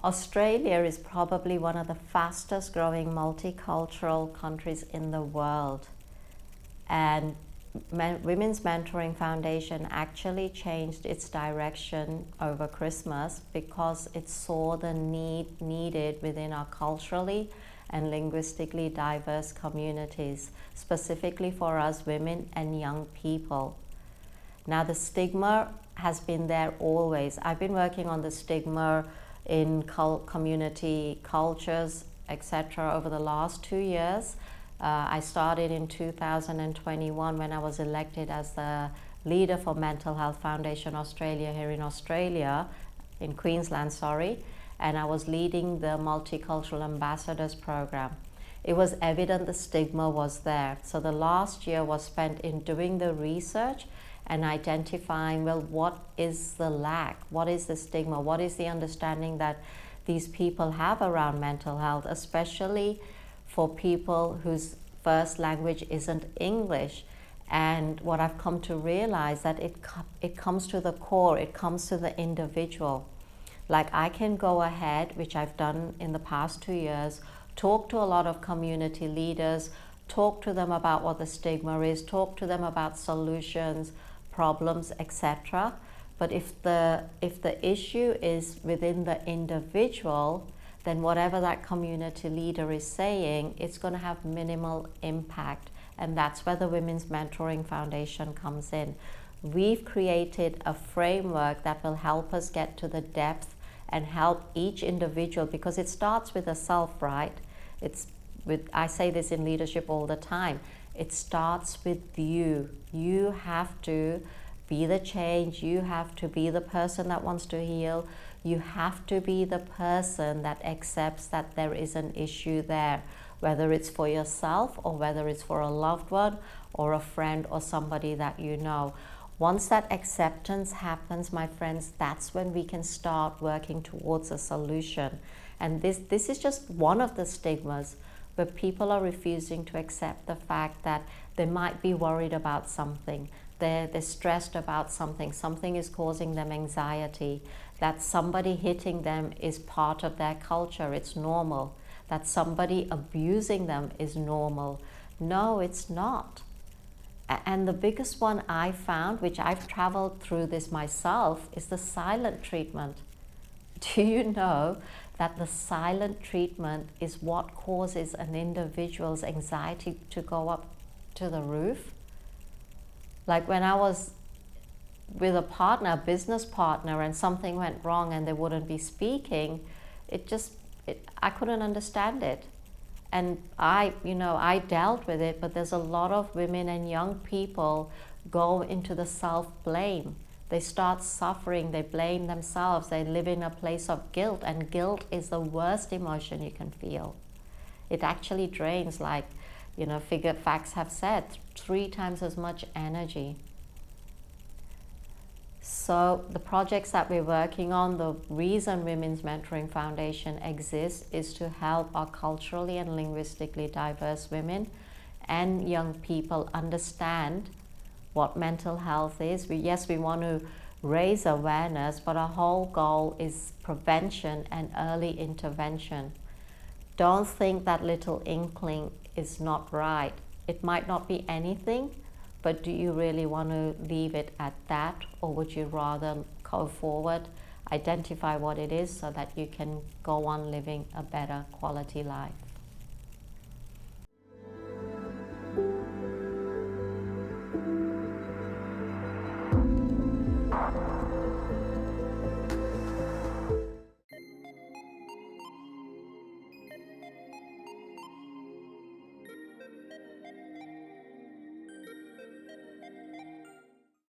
Australia is probably one of the fastest growing multicultural countries in the world. And Women's Mentoring Foundation actually changed its direction over Christmas because it saw the need needed within our culturally and linguistically diverse communities, specifically for us women and young people. Now, the stigma has been there always. I've been working on the stigma in community cultures, etc., over the last 2 years. I started in 2021 when I was elected as the leader for Mental Health Foundation Australia here in Australia, in Queensland, and I was leading the Multicultural Ambassadors program. It was evident the stigma was there. So the last year was spent in doing the research and identifying, well, what is the lack? What is the stigma? What is the understanding that these people have around mental health, especially for people whose first language isn't English? And what I've come to realize that it comes to the core, it comes to the individual. Like, I can go ahead, which I've done in the past 2 years, talk to a lot of community leaders, talk to them about what the stigma is, talk to them about solutions, problems, etc. But if the issue is within the individual, then whatever that community leader is saying, it's going to have minimal impact. And that's where the Women's Mentoring Foundation comes in. We've created a framework that will help us get to the depth and help each individual, because it starts with a self, right? I say this in leadership all the time. It starts with you. You have to be the change. You have to be the person that wants to heal. You have to be the person that accepts that there is an issue there, whether it's for yourself or whether it's for a loved one or a friend or somebody that you know. Once that acceptance happens, my friends, that's when we can start working towards a solution. And this is just one of the stigmas, where people are refusing to accept the fact that they might be worried about something, they're stressed about something, something is causing them anxiety, that somebody hitting them is part of their culture, it's normal, that somebody abusing them is normal. No, it's not. And the biggest one I found, which I've traveled through this myself, is the silent treatment. Do you know that the silent treatment is what causes an individual's anxiety to go up to the roof? Like, when I was with a partner, a business partner, and something went wrong and they wouldn't be speaking, I couldn't understand it. And I dealt with it, but there's a lot of women and young people go into the self-blame. They start suffering, they blame themselves, they live in a place of guilt, and guilt is the worst emotion you can feel. It actually drains, like, facts have said, 3 times as much energy. So the projects that we're working on, the reason Women's Mentoring Foundation exists is to help our culturally and linguistically diverse women and young people understand what mental health is. Yes, we want to raise awareness, but our whole goal is prevention and early intervention. Don't think that little inkling is not right. It might not be anything, but do you really want to leave it at that, or would you rather go forward, identify what it is so that you can go on living a better quality life?